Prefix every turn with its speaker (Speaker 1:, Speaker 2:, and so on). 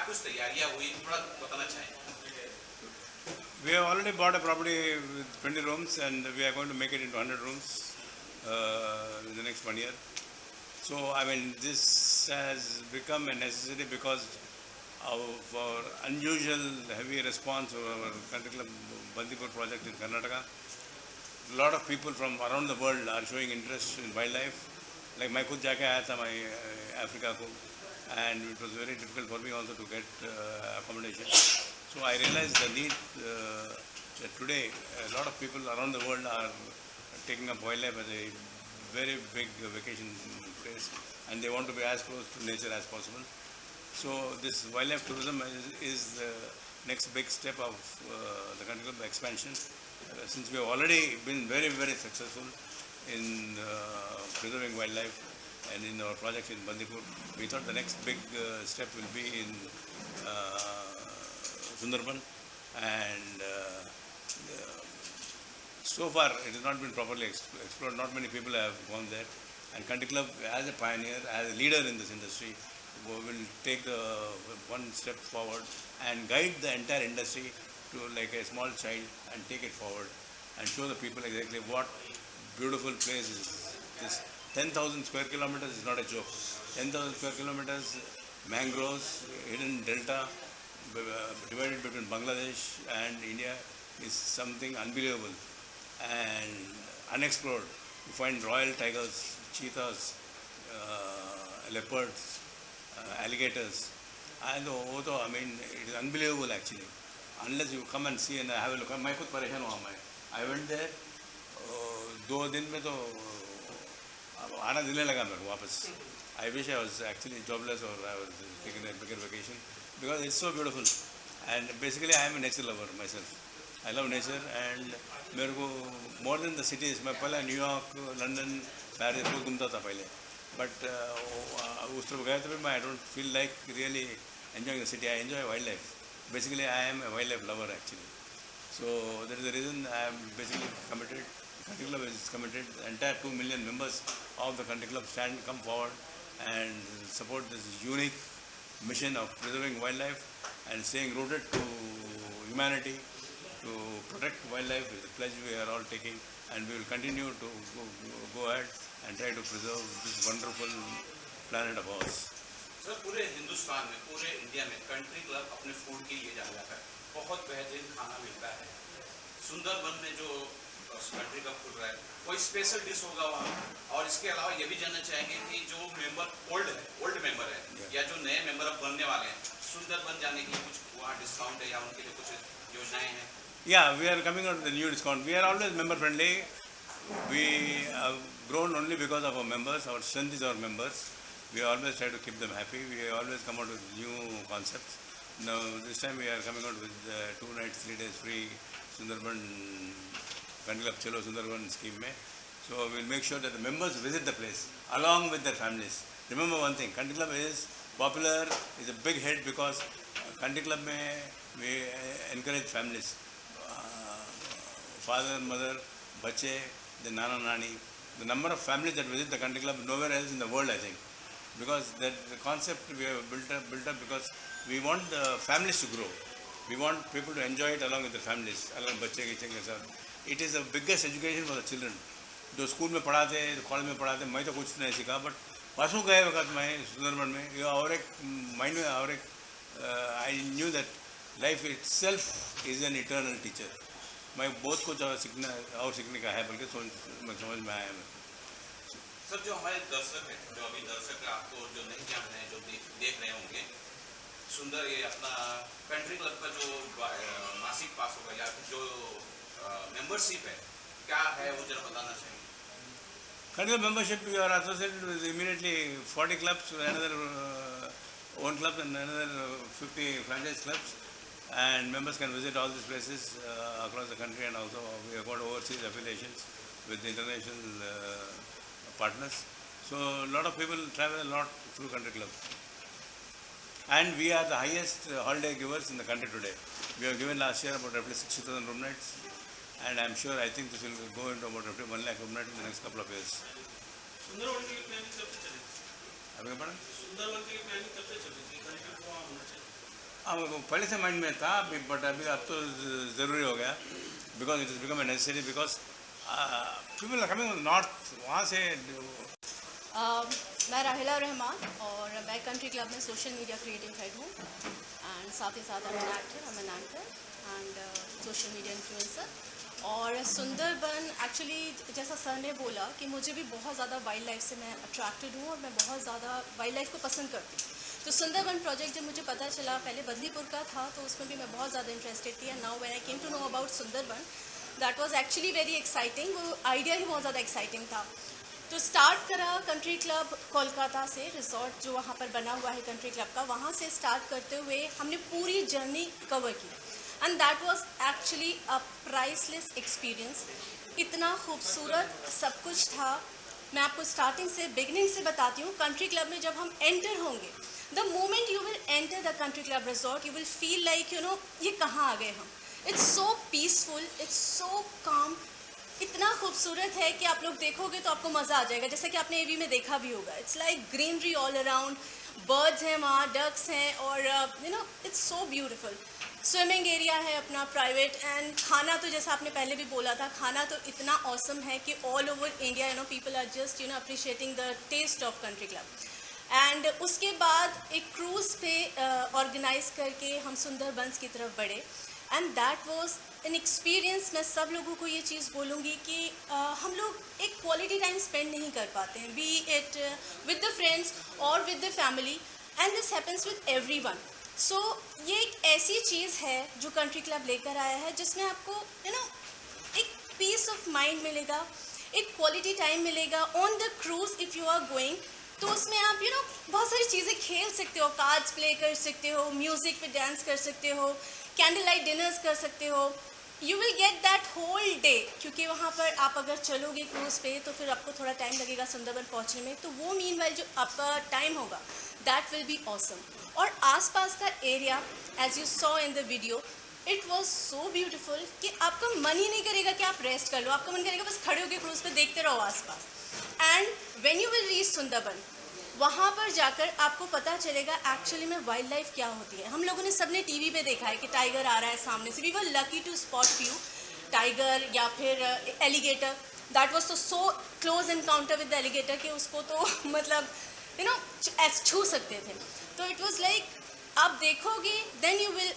Speaker 1: कुछ तैयारियां हुई, थोड़ा बताना चाहें?
Speaker 2: We have already bought a property with 20 rooms and we are going to make it into 100 rooms in the next 1 year. So, I mean, this has become a necessity because of our unusual heavy response of our country club Bandipur project in Karnataka. A lot of people from around the world are showing interest in wildlife. Like मैं खुद जाके आया था Africa को, and it was very difficult for me also to get accommodation. So I realized the need that today a lot of people around the world are taking up wildlife as a very big vacation place, and they want to be as close to nature as possible. So this wildlife tourism is the next big step of the country club expansion. Since we have already been very, very successful in preserving wildlife and in our projects in Bandipur, we thought the next big step will be in Sundarban, and so far it has not been properly explored. Not many people have gone there, and Country Club as a pioneer, as a leader in this industry, will take the one step forward and guide the entire industry to like a small child and take it forward and show the people exactly what beautiful place is this. 10,000 square kilometers is not a joke. 10,000 square kilometers, mangroves, hidden delta, divided between Bangladesh and India is something unbelievable and unexplored. You find royal tigers, cheetahs, leopards, alligators, and I mean, it is unbelievable actually. Unless you come and see and have a look. मैं खुद परेशान हुआ मैं. I went there. 2 दिन में तो आना दिलने लगा मेरे को वापस. I wish I was actually jobless or I was taking a bigger vacation because it's so beautiful. And basically I am a nature lover myself. I love nature and मेरे को more than the cities. मैं पहले New York, London, Paris बहुत घूमता था पहले. But उस तरफ गया तो I don't feel like really enjoying the city. I enjoy wildlife. Basically, I am a wildlife lover actually. So that is the reason I am basically committed. Country Club is committed. The entire 2 million members of the Country Club come forward and support this unique mission of preserving wildlife and staying rooted to humanity, to protect wildlife is a pledge we are all taking, and we will continue to go ahead and try to preserve this wonderful planet of ours.
Speaker 1: Sir पूरे हिंदुस्तान में, पूरे India में country club अपने food के लिए जाना जाता है. बहुत बेहतरीन खाना मिलता है. सुंदरबन में जो कंट्री क्लब खुल रहा है, कोई स्पेशल डिश होगा वहाँ. और इसके अलावा ये भी जानना चाहेंगे कि जो मेंबर ओल्ड मेंबर है या जो नए मेंबर अब बनने वाले हैं, सुंदरबन जाने के लिए कुछ वहाँ डिस्काउंट है या उनके लिए कुछ योजनाएं हैं?
Speaker 2: Yeah, we are coming out with a new discount. We are always member friendly. We have grown only because of our members. Our strength is our members. We always try to keep them happy. We always come out with new concepts. Now this time we are coming out with 2 nights, 3 days free Sundarban Country Club Chalo Sundarban scheme mein. So we will make sure that the members visit the place along with their families. Remember one thing, Country Club is popular, is a big hit because Country Club mein we encourage families. Father, mother, bache, the nana, nani. The number of families that visit the Country Club nowhere else in the world, I think. Because the concept we have built up because we want the families to grow. We want people to enjoy it along with their families. It is the biggest education for the children. जो school में पढ़ाते, college में पढ़ाते, मैं तो कुछ नहीं सीखा, बट परसों गए वक्त मैं सुंदरबन में और एक माइंड में और एक I knew that life itself is an eternal teacher. मैं बहुत कुछ सीखने का है बल्कि समझ में आया.
Speaker 1: सर जो हमारे दर्शक हैं, जो अभी दर्शक आपको जो नहीं जान रहे हैं, जो देख रहे होंगे, सुंदर ये अपना कंट्री क्लब का जो मासिक पास होगा या जो मेंबरशिप है, क्या है वो जरा बताना चाहिए.
Speaker 2: Country Club membership, you are associated with immediately 40 clubs, another own clubs and another 50 franchise clubs, and members can visit all these places across the country, and also we have got overseas affiliations with international partners. So a lot of people travel a lot through Country Club. And we are the highest holiday givers in the country today. We have given last year about roughly 60,000 room nights, and I'm sure I think this will go into about roughly 1 lakh room nights in the next couple of years.
Speaker 3: Sundarban के लिए planning कब से चलेगी?
Speaker 2: आपके पढ़ा?
Speaker 3: सुंदरबन के लिए planning कब से चलेगी?
Speaker 2: पहले से माइंड में था, बट अभी अब तो ज़रूरी हो गया, because it is become necessary, because people are coming north, वहाँ से।
Speaker 3: मैं राहिला रहमान और मैं कंट्री क्लब में सोशल मीडिया क्रिएटिव हेड हूँ एंड साथ ही साथ I'm an anchor and social media influencer. और सुंदरबन एक्चुअली जैसा सर ने बोला कि मुझे भी बहुत ज़्यादा वाइल्ड लाइफ से मैं अट्रैक्टेड हूँ और मैं बहुत ज़्यादा वाइल्ड लाइफ को पसंद करती हूँ। तो सुंदरबन प्रोजेक्ट जब मुझे पता चला, पहले बदलीपुर का था तो उसमें भी मैं बहुत ज़्यादा इंटरेस्टेड थी, and now when I came to know about Sundarban that was actually very exciting. वो आइडिया ही बहुत ज़्यादा एक्साइटिंग था। तो स्टार्ट करा कंट्री क्लब कोलकाता से, रिजॉर्ट जो वहाँ पर बना हुआ है कंट्री क्लब का, वहाँ से स्टार्ट करते हुए हमने पूरी जर्नी कवर की, and that was actually a priceless experience. इतना खूबसूरत सब कुछ था। मैं आपको स्टार्टिंग से, बिगिनिंग से बताती हूँ। कंट्री क्लब में जब हम एंटर होंगे, the moment you will enter the country club resort, you will feel like ये कहाँ आ गए हम। It's so peaceful, it's so काम, इतना खूबसूरत है कि आप लोग देखोगे तो आपको मज़ा आ जाएगा, जैसे कि आपने एवी में देखा भी होगा। It's like greenery all around, birds हैं वहाँ, डक्स हैं, और it's so beautiful. Swimming area है अपना प्राइवेट, एंड खाना तो जैसा आपने पहले भी बोला था, खाना तो इतना ऑसम है कि all over India people are just appreciating the taste of country club. And उसके बाद एक क्रूज़ पे ऑर्गेनाइज करके हम सुंदरबंस की तरफ बढ़े, and that was an experience. मैं सब लोगों को ये चीज़ बोलूँगी कि हम लोग एक क्वालिटी टाइम स्पेंड नहीं कर पाते हैं, be it with the friends और with the family, and this happens with everyone. So ये एक ऐसी चीज़ है जो कंट्री क्लब लेकर आया है, जिसमें आपको एक पीस ऑफ माइंड मिलेगा, एक क्वालिटी टाइम मिलेगा on the cruise if you are going. तो उसमें आप बहुत सारी चीज़ें खेल सकते हो, कार्ड्स प्ले कर सकते हो, म्यूज़िक पे डांस कर सकते हो, कैंडल लाइट डिनर्स कर सकते हो। You will get that whole day, क्योंकि वहाँ पर आप अगर चलोगे क्रूज़ पे तो फिर आपको थोड़ा टाइम लगेगा सुंदरबन पहुँचने में, तो वो मीनवाइल जो आपका टाइम होगा दैट विल बी ऑसम। और आसपास का area, as you saw in the video, it was so beautiful कि आपका मन ही नहीं करेगा कि आप रेस्ट कर लो, आपका मन करेगा बस खड़े होकर क्रूज़ पे देखते रहो आसपास। And when you will reach Sundarban, वहाँ पर जाकर आपको पता चलेगा एक्चुअली में वाइल्ड लाइफ क्या होती है। हम लोगों ने सबने टीवी पे देखा है कि टाइगर आ रहा है सामने से, we were lucky to spot few tiger या फिर एलिगेटर। दैट वाज तो so close encounter with the alligator कि उसको तो मतलब छू सकते थे। तो इट वाज लाइक आप देखोगे देन यू विल